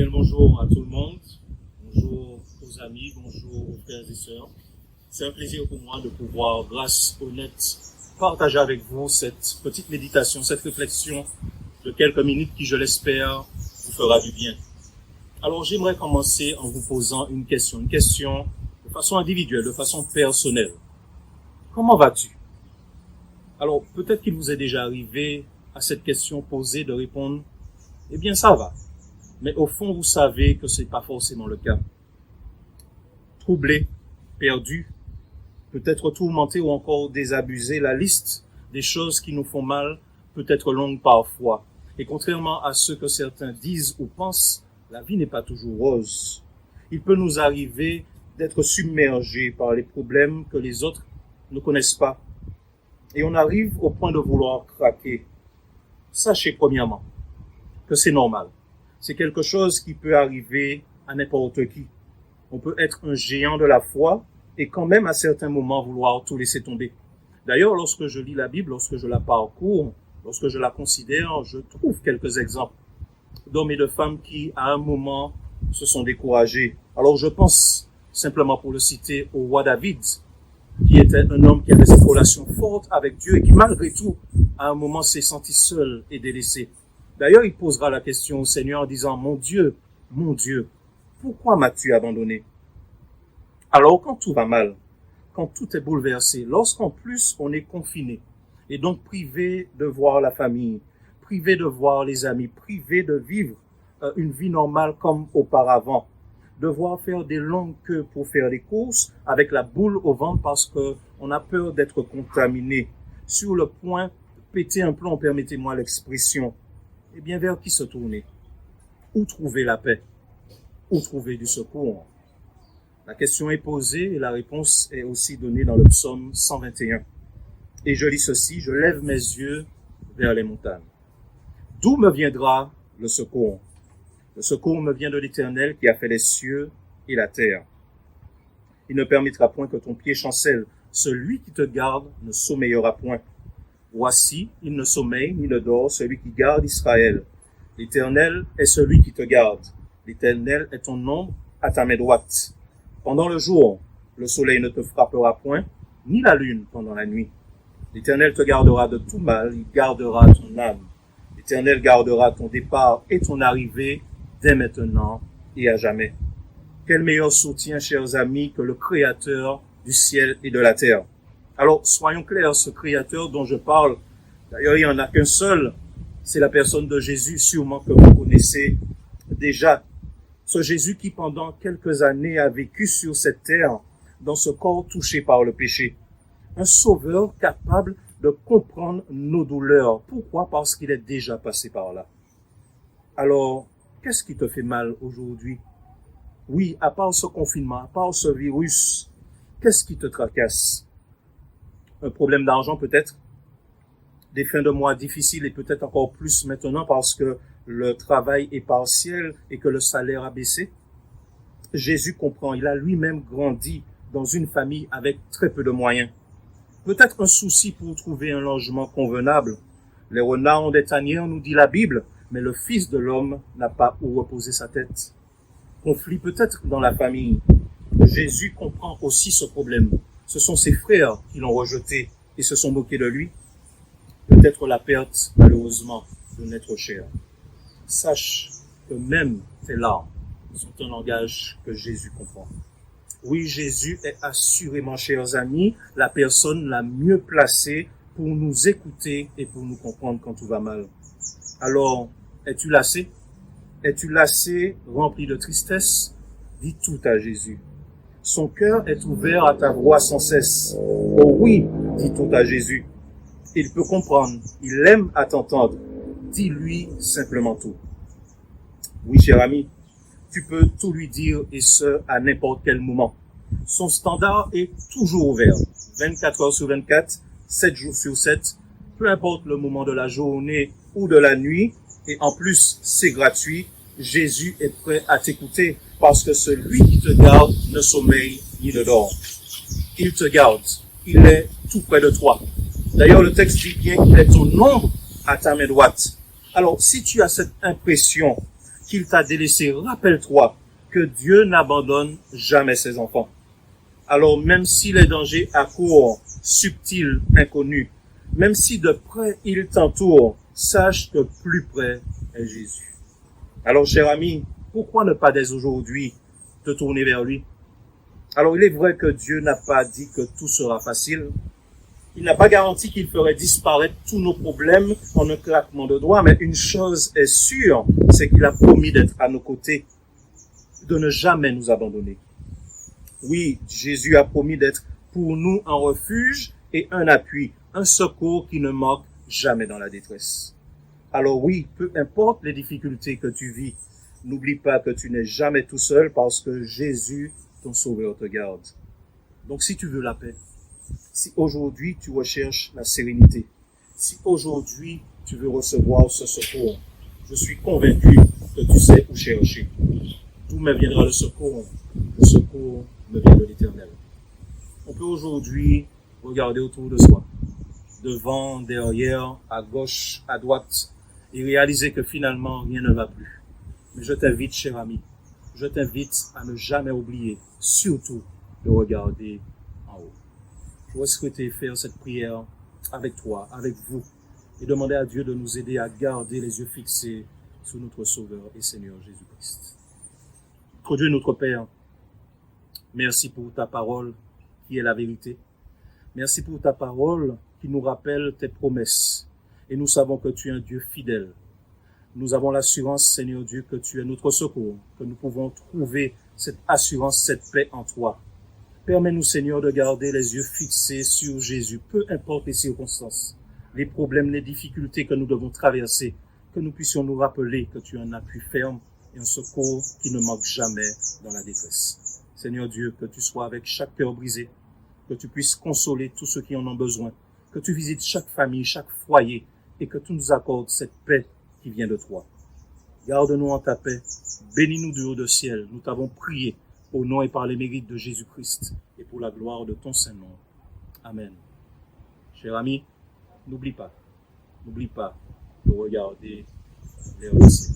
Bien, bonjour à tout le monde, bonjour aux amis, bonjour aux frères et sœurs. C'est un plaisir pour moi de pouvoir, grâce au net, partager avec vous cette petite méditation, cette réflexion de quelques minutes qui, je l'espère, vous fera du bien. Alors, j'aimerais commencer en vous posant une question de façon individuelle, de façon personnelle. Comment vas-tu? Alors, peut-être qu'il vous est déjà arrivé à cette question posée de répondre, eh bien, ça va. Mais au fond, vous savez que ce n'est pas forcément le cas. Troublé, perdu, peut-être tourmenté ou encore désabusé, la liste des choses qui nous font mal peut être longue parfois. Et contrairement à ce que certains disent ou pensent, la vie n'est pas toujours rose. Il peut nous arriver d'être submergés par les problèmes que les autres ne connaissent pas. Et on arrive au point de vouloir craquer. Sachez premièrement que c'est normal. C'est quelque chose qui peut arriver à n'importe qui. On peut être un géant de la foi et quand même à certains moments vouloir tout laisser tomber. D'ailleurs, lorsque je lis la Bible, lorsque je la parcours, lorsque je la considère, je trouve quelques exemples d'hommes et de femmes qui, à un moment, se sont découragés. Alors je pense, simplement pour le citer, au roi David, qui était un homme qui avait cette relation forte avec Dieu et qui, malgré tout, à un moment, s'est senti seul et délaissé. D'ailleurs, il posera la question au Seigneur en disant « Mon Dieu, pourquoi m'as-tu abandonné ?» Alors, quand tout va mal, quand tout est bouleversé, lorsqu'en plus on est confiné et donc privé de voir la famille, privé de voir les amis, privé de vivre une vie normale comme auparavant, devoir faire des longues queues pour faire des courses avec la boule au ventre parce qu'on a peur d'être contaminé, sur le point de péter un plomb, permettez-moi l'expression. Eh bien, vers qui se tourner? Où trouver la paix? Où trouver du secours? La question est posée et la réponse est aussi donnée dans le psaume 121. Et je lis ceci, je lève mes yeux vers les montagnes. D'où me viendra le secours? Le secours me vient de l'Éternel qui a fait les cieux et la terre. Il ne permettra point que ton pied chancelle. Celui qui te garde ne sommeillera point. Voici, il ne sommeille ni ne dort, celui qui garde Israël. L'Éternel est celui qui te garde. L'Éternel est ton ombre à ta main droite. Pendant le jour, le soleil ne te frappera point, ni la lune pendant la nuit. L'Éternel te gardera de tout mal, il gardera ton âme. L'Éternel gardera ton départ et ton arrivée dès maintenant et à jamais. Quel meilleur soutien, chers amis, que le Créateur du ciel et de la terre. Alors, soyons clairs, ce Créateur dont je parle, d'ailleurs, il n'y en a qu'un seul, c'est la personne de Jésus, sûrement que vous connaissez déjà. Ce Jésus qui, pendant quelques années, a vécu sur cette terre, dans ce corps touché par le péché. Un sauveur capable de comprendre nos douleurs. Pourquoi? Parce qu'il est déjà passé par là. Alors, qu'est-ce qui te fait mal aujourd'hui? Oui, à part ce confinement, à part ce virus, qu'est-ce qui te tracasse? Un problème d'argent peut-être, des fins de mois difficiles et peut-être encore plus maintenant parce que le travail est partiel et que le salaire a baissé. Jésus comprend, il a lui-même grandi dans une famille avec très peu de moyens. Peut-être un souci pour trouver un logement convenable. Les renards ont des tanières, nous dit la Bible, mais le Fils de l'homme n'a pas où reposer sa tête. Conflit peut-être dans la famille. Jésus comprend aussi ce problème. Ce sont ses frères qui l'ont rejeté et se sont moqués de lui. Peut-être la perte, malheureusement, de notre cher. Sache que même tes larmes sont un langage que Jésus comprend. Oui, Jésus est assurément, chers amis, la personne la mieux placée pour nous écouter et pour nous comprendre quand tout va mal. Alors, es-tu lassé? Es-tu lassé, rempli de tristesse? Dis tout à Jésus. Son cœur est ouvert à ta voix sans cesse. Oh oui, dis tout à Jésus. Il peut comprendre, il aime à t'entendre. Dis-lui simplement tout. Oui, cher ami, tu peux tout lui dire et ce, à n'importe quel moment. Son standard est toujours ouvert, 24 heures sur 24, 7 jours sur 7, peu importe le moment de la journée ou de la nuit, et en plus, c'est gratuit. Jésus est prêt à t'écouter parce que celui qui te garde ne sommeille ni ne dort. Il te garde. Il est tout près de toi. D'ailleurs, le texte dit bien qu'il est ton ombre à ta main droite. Alors, si tu as cette impression qu'il t'a délaissé, rappelle-toi que Dieu n'abandonne jamais ses enfants. Alors même si les dangers accourent, subtils, inconnus, même si de près ils t'entourent, sache que plus près est Jésus. Alors, cher ami, pourquoi ne pas dès aujourd'hui te tourner vers lui? Alors, il est vrai que Dieu n'a pas dit que tout sera facile. Il n'a pas garanti qu'il ferait disparaître tous nos problèmes en un claquement de doigts, mais une chose est sûre, c'est qu'il a promis d'être à nos côtés, de ne jamais nous abandonner. Oui, Jésus a promis d'être pour nous un refuge et un appui, un secours qui ne manque jamais dans la détresse. Alors oui, peu importe les difficultés que tu vis, n'oublie pas que tu n'es jamais tout seul parce que Jésus, ton Sauveur, te garde. Donc si tu veux la paix, si aujourd'hui tu recherches la sérénité, si aujourd'hui tu veux recevoir ce secours, je suis convaincu que tu sais où chercher. D'où me viendra le secours? Le secours me vient de l'Éternel. On peut aujourd'hui regarder autour de soi, devant, derrière, à gauche, à droite, et réaliser que finalement rien ne va plus. Mais je t'invite, cher ami, je t'invite à ne jamais oublier, surtout, de regarder en haut. Je voudrais souhaiter faire cette prière avec toi, avec vous, et demander à Dieu de nous aider à garder les yeux fixés sur notre Sauveur et Seigneur Jésus-Christ. Notre Dieu, notre Père, merci pour ta parole qui est la vérité. Merci pour ta parole qui nous rappelle tes promesses. Et nous savons que tu es un Dieu fidèle. Nous avons l'assurance, Seigneur Dieu, que tu es notre secours, que nous pouvons trouver cette assurance, cette paix en toi. Permets-nous, Seigneur, de garder les yeux fixés sur Jésus, peu importe les circonstances, les problèmes, les difficultés que nous devons traverser, que nous puissions nous rappeler que tu es un appui ferme et un secours qui ne manque jamais dans la détresse. Seigneur Dieu, que tu sois avec chaque cœur brisé, que tu puisses consoler tous ceux qui en ont besoin, que tu visites chaque famille, chaque foyer, et que tu nous accordes cette paix qui vient de toi. Garde-nous en ta paix, bénis-nous du haut du ciel. Nous t'avons prié au nom et par les mérites de Jésus-Christ et pour la gloire de ton Saint-Nom. Amen. Cher ami, n'oublie pas de regarder vers le ciel.